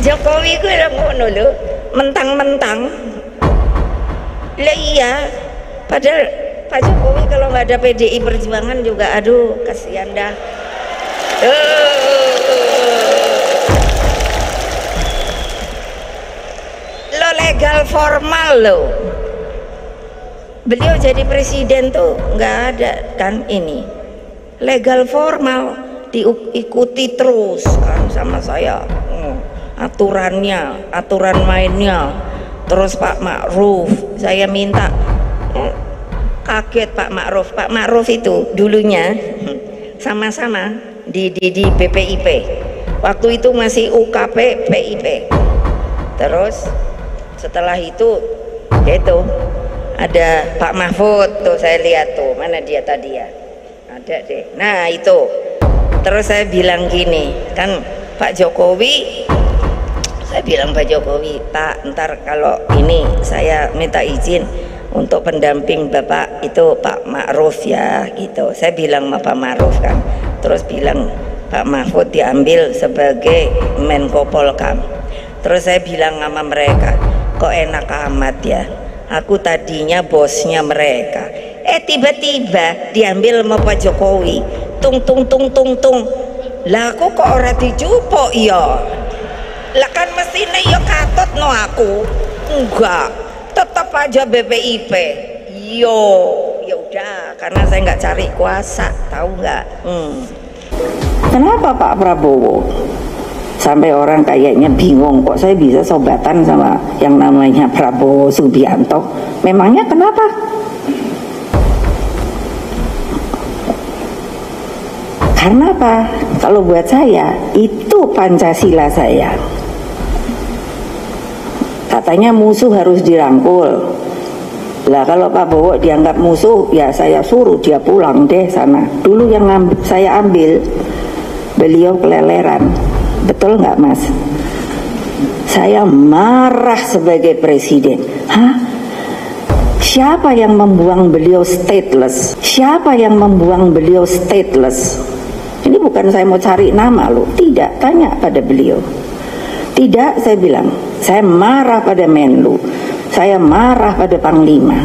Jokowi gue lah ngono lho, mentang-mentang. Lah iya, padahal Pak Jokowi kalau nggak ada PDI Perjuangan juga, aduh kasihan dah. Lo legal formal lo. Beliau jadi presiden tuh nggak ada kan ini. Legal formal diikuti terus kan sama saya. Aturannya, aturan mainnya. Terus Pak Ma'ruf, saya minta, kaget Pak Ma'ruf itu dulunya sama-sama di BPIP, waktu itu masih UKP PIP. Terus setelah itu ada Pak Mahfud tuh, saya lihat tuh, mana dia tadi ya, ada deh, nah itu. Terus saya bilang gini kan, Pak Jokowi, saya bilang Pak Jokowi, Pak, ntar kalau ini saya minta izin untuk pendamping Bapak itu Pak Ma'ruf ya, gitu. Saya bilang sama Pak Ma'ruf kan, terus bilang Pak Mahfud diambil sebagai Menko Polkam. Terus saya bilang sama mereka, kok enak amat ya, aku tadinya bosnya mereka, tiba-tiba diambil sama Pak Jokowi, tung, lah aku kok ora dijupuk ya. Lah kan mestinya ya katut no aku. Enggak, tetap aja BPIP. Yo, ya udah, karena saya nggak cari kuasa, tahu nggak? Kenapa Pak Prabowo sampai orang kayaknya bingung, kok saya bisa sobatan sama yang namanya Prabowo Subianto? Memangnya kenapa? Karena apa? Kalau buat saya itu Pancasila saya. Katanya musuh harus dirangkul. Lah kalau Pak Bowo dianggap musuh, ya saya suruh dia pulang deh sana. Dulu yang saya ambil, beliau keleleran. Betul nggak Mas? Saya marah sebagai presiden. Hah? Siapa yang membuang beliau stateless? Siapa yang membuang beliau stateless? Ini bukan saya mau cari nama loh. Tidak, tanya pada beliau. Tidak, saya bilang, saya marah pada Menlu, saya marah pada Panglima.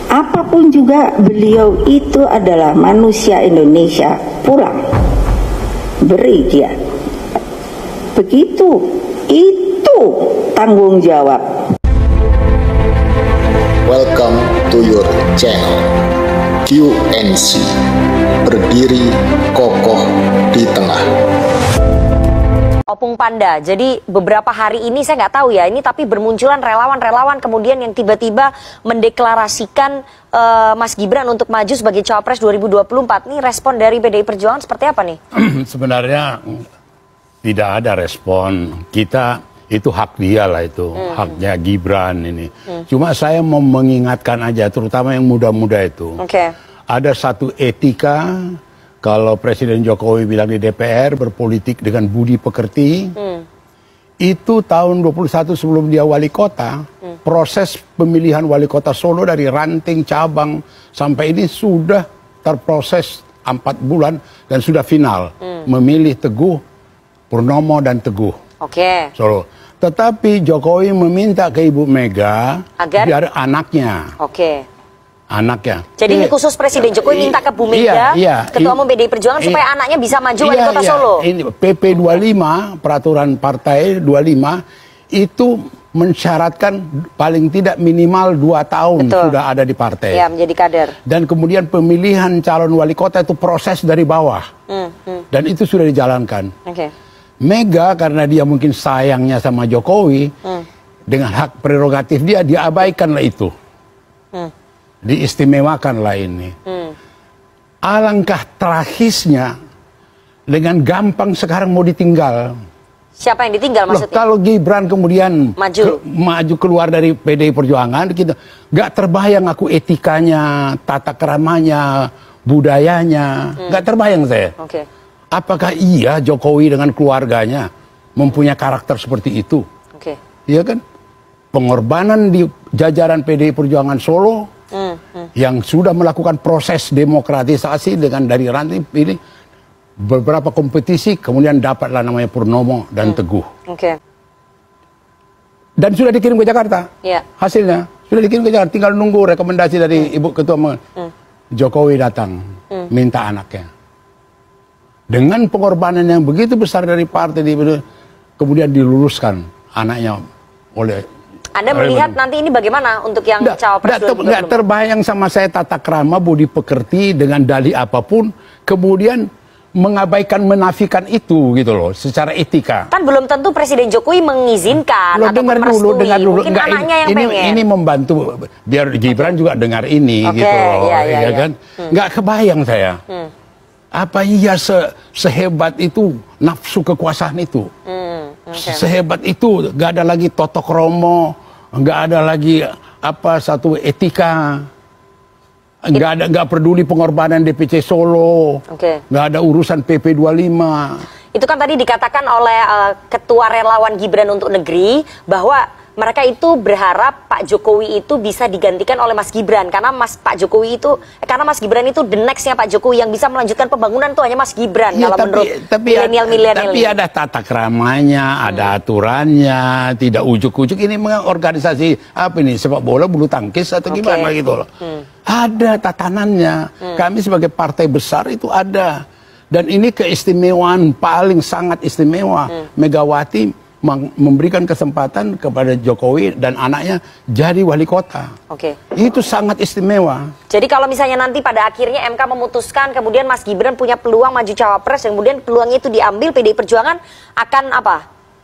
Apapun juga beliau itu adalah manusia Indonesia, pulang, beri dia. Begitu, itu tanggung jawab. Welcome to your channel QNC, berdiri kokoh di tengah. Opung Panda. Jadi beberapa hari ini saya nggak tahu ya, ini tapi bermunculan relawan-relawan kemudian yang tiba-tiba mendeklarasikan Mas Gibran untuk maju sebagai Cawapres 2024. Nih respon dari PDI Perjuangan seperti apa nih? Sebenarnya tidak ada respon. Kita itu hak dia lah itu, haknya Gibran ini. Cuma saya mau mengingatkan aja, terutama yang muda-muda itu. Ada satu etika. Kalau Presiden Jokowi bilang di DPR berpolitik dengan budi pekerti, itu tahun 21 sebelum dia wali kota, proses pemilihan wali kota Solo dari ranting cabang sampai ini sudah terproses 4 bulan dan sudah final, memilih Teguh, Purnomo dan Teguh. Solo. Tetapi Jokowi meminta ke Ibu Mega biar anaknya. Anaknya. Jadi ini khusus Presiden Jokowi minta ke Bu Mega, Ketua Umum PDI Perjuangan supaya anaknya bisa maju wali kota Solo. Ini PP 25, peraturan partai 25 itu mensyaratkan paling tidak minimal 2 tahun sudah ada di partai. Ya, menjadi kader. Dan kemudian pemilihan calon wali kota itu proses dari bawah. Dan itu sudah dijalankan. Mega karena dia mungkin sayangnya sama Jokowi, dengan hak prerogatif dia abaikanlah itu. Diistimewakanlah ini. Alangkah tragisnya dengan gampang sekarang mau ditinggal. Siapa yang ditinggal maksudnya? Kalau Gibran kemudian maju keluar dari PDI Perjuangan, kita nggak terbayang aku etikanya, tata keramanya, budayanya, nggak terbayang saya. Apakah iya Jokowi dengan keluarganya mempunyai karakter seperti itu? Iya kan? Pengorbanan di jajaran PDI Perjuangan Solo yang sudah melakukan proses demokratisasi dengan dari ranting ini beberapa kompetisi, kemudian dapatlah namanya Purnomo dan Teguh. Dan sudah dikirim ke Jakarta. Ya. Hasilnya sudah dikirim ke Jakarta. Tinggal nunggu rekomendasi dari Ibu Ketua. Jokowi datang minta anaknya. Dengan pengorbanan yang begitu besar dari partai, kemudian diluluskan anaknya oleh. Anda melihat nanti ini bagaimana untuk yang cawapres 2024? Nggak terbayang sama saya tata krama, budi pekerti dengan dalih apapun, kemudian mengabaikan, menafikan itu gitu loh, secara etika. Kan belum tentu Presiden Jokowi mengizinkan atau dengar dulu. Mungkin Enggak, anaknya yang pengen. Ini membantu biar Gibran juga dengar ini gitu loh, ya kan? Nggak kebayang saya. Apa iya sehebat itu nafsu kekuasaan itu? Sehebat itu, nggak ada lagi totok romo, nggak ada lagi satu etika. Nggak peduli pengorbanan DPC Solo, nggak ada urusan PP 25. Itu kan tadi dikatakan oleh Ketua Relawan Gibran untuk Negeri bahwa mereka itu berharap Pak Jokowi itu bisa digantikan oleh Mas Gibran karena Mas Gibran itu the next-nya Pak Jokowi, yang bisa melanjutkan pembangunan itu hanya Mas Gibran ya, kalau menurut milenial. Tapi ada tata keramanya, ada aturannya, tidak ujuk-ujuk. Ini organisasi apa ini, sepak bola, bulu tangkis atau gimana gitu loh. Ada tatanannya. Kami sebagai partai besar itu ada. Dan ini keistimewaan paling sangat istimewa. Megawati memberikan kesempatan kepada Jokowi dan anaknya jadi wali kota. Itu sangat istimewa. Jadi kalau misalnya nanti pada akhirnya MK memutuskan, kemudian Mas Gibran punya peluang maju cawapres, kemudian peluang itu diambil, PDI Perjuangan akan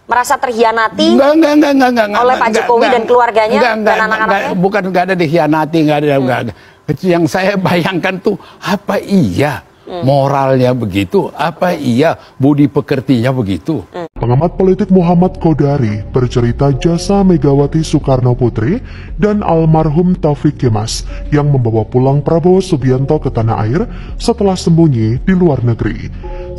merasa terhianati oleh Pak Jokowi dan keluarganya dan anak-anaknya? Bukan, nggak ada dikhianati, nggak ada. Yang saya bayangkan tuh, apa iya moralnya begitu? Apa iya budi pekertinya begitu? Pengamat politik Muhammad Kodari bercerita jasa Megawati Soekarno Putri dan almarhum Taufik Kemas yang membawa pulang Prabowo Subianto ke tanah air setelah sembunyi di luar negeri.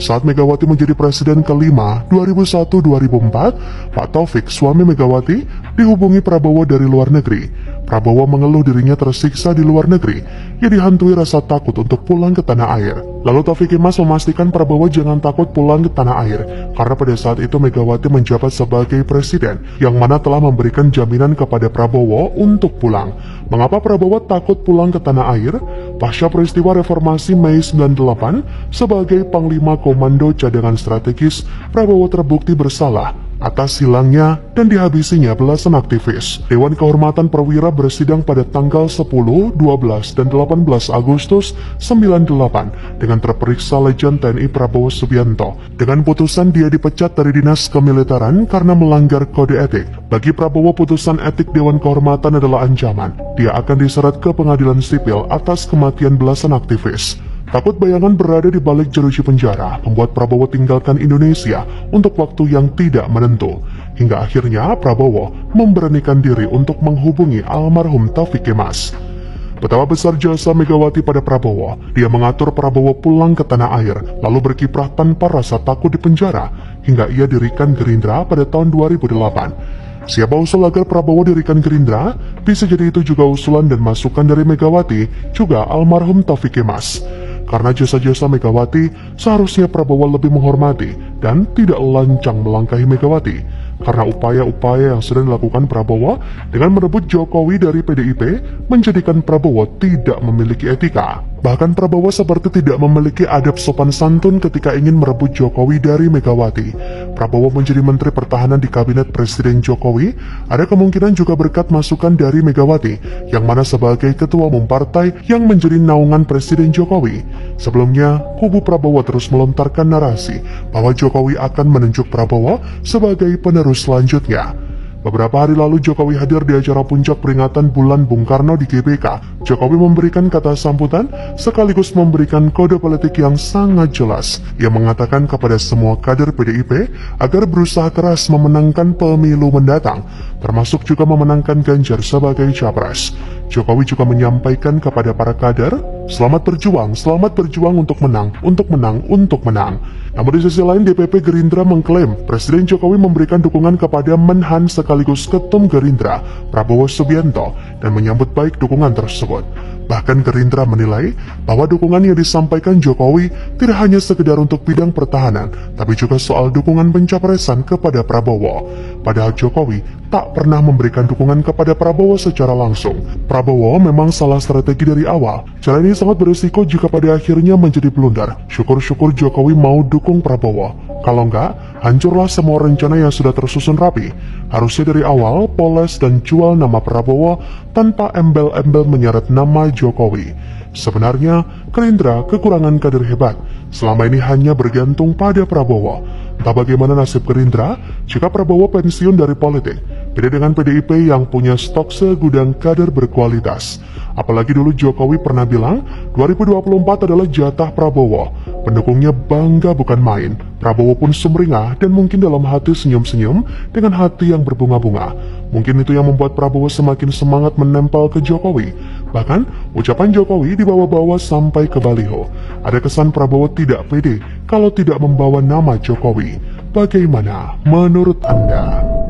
Saat Megawati menjadi presiden kelima 2001-2004, Pak Taufik, suami Megawati, dihubungi Prabowo dari luar negeri. Prabowo mengeluh dirinya tersiksa di luar negeri. Ia dihantui rasa takut untuk pulang ke tanah air. Lalu Taufik Kemas memastikan Prabowo jangan takut pulang ke tanah air, karena pada saat itu Megawati menjabat sebagai presiden, yang mana telah memberikan jaminan kepada Prabowo untuk pulang. Mengapa Prabowo takut pulang ke tanah air? Pasca peristiwa reformasi Mei 98, sebagai Panglima Komando Cadangan Strategis, Prabowo terbukti bersalah atas hilangnya dan dihabisinya belasan aktivis. Dewan Kehormatan Perwira bersidang pada tanggal 10, 12, dan 18 Agustus 98 dengan terperiksa Lejen TNI Prabowo Subianto. Dengan putusan dia dipecat dari dinas kemiliteran karena melanggar kode etik. Bagi Prabowo, putusan etik Dewan Kehormatan adalah ancaman. Dia akan diseret ke pengadilan sipil atas kematian belasan aktivis. Takut bayangan berada di balik jeruji penjara membuat Prabowo tinggalkan Indonesia untuk waktu yang tidak menentu. Hingga akhirnya Prabowo memberanikan diri untuk menghubungi almarhum Taufik Kemas. Betapa besar jasa Megawati pada Prabowo. Dia mengatur Prabowo pulang ke tanah air, lalu berkiprah tanpa rasa takut di penjara, hingga ia dirikan Gerindra pada tahun 2008. Siapa usul agar Prabowo dirikan Gerindra? Bisa jadi itu juga usulan dan masukan dari Megawati, juga almarhum Taufik Kemas. Karena jasa-jasa Megawati, seharusnya Prabowo lebih menghormati dan tidak lancang melangkahi Megawati. Karena upaya-upaya yang sudah dilakukan Prabowo dengan merebut Jokowi dari PDIP menjadikan Prabowo tidak memiliki etika. Bahkan Prabowo seperti tidak memiliki adab sopan santun ketika ingin merebut Jokowi dari Megawati. Prabowo menjadi Menteri Pertahanan di Kabinet Presiden Jokowi, ada kemungkinan juga berkat masukan dari Megawati, yang mana sebagai Ketua Umum Partai yang menjadi naungan Presiden Jokowi. Sebelumnya, kubu Prabowo terus melontarkan narasi bahwa Jokowi akan menunjuk Prabowo sebagai penerus selanjutnya. Beberapa hari lalu Jokowi hadir di acara puncak peringatan Bulan Bung Karno di GBK. Jokowi memberikan kata sambutan sekaligus memberikan kode politik yang sangat jelas. Ia mengatakan kepada semua kader PDIP agar berusaha keras memenangkan pemilu mendatang, termasuk juga memenangkan Ganjar sebagai capres. Jokowi juga menyampaikan kepada para kader, Selamat berjuang untuk menang, untuk menang, untuk menang. Namun di sisi lain DPP Gerindra mengklaim Presiden Jokowi memberikan dukungan kepada Menhan sekaligus Ketum Gerindra, Prabowo Subianto, dan menyambut baik dukungan tersebut. Bahkan Gerindra menilai bahwa dukungan yang disampaikan Jokowi tidak hanya sekedar untuk bidang pertahanan, tapi juga soal dukungan pencapresan kepada Prabowo. Padahal Jokowi tak pernah memberikan dukungan kepada Prabowo secara langsung. Prabowo memang salah strategi dari awal. Cara ini sangat berisiko jika pada akhirnya menjadi blunder. Syukur-syukur Jokowi mau dukung Prabowo. Kalau enggak, hancurlah semua rencana yang sudah tersusun rapi. Harusnya dari awal poles dan jual nama Prabowo tanpa embel-embel menyeret nama Jokowi. Sebenarnya, Gerindra kekurangan kader hebat. Selama ini hanya bergantung pada Prabowo. Entah bagaimana nasib Gerindra jika Prabowo pensiun dari politik. Beda dengan PDIP yang punya stok segudang kader berkualitas. Apalagi dulu Jokowi pernah bilang 2024 adalah jatah Prabowo. Pendukungnya bangga bukan main. Prabowo pun sumringah dan mungkin dalam hati senyum-senyum dengan hati yang berbunga-bunga. Mungkin itu yang membuat Prabowo semakin semangat menempel ke Jokowi. Bahkan ucapan Jokowi dibawa-bawa sampai ke baliho. Ada kesan Prabowo tidak pede kalau tidak membawa nama Jokowi. Bagaimana menurut Anda?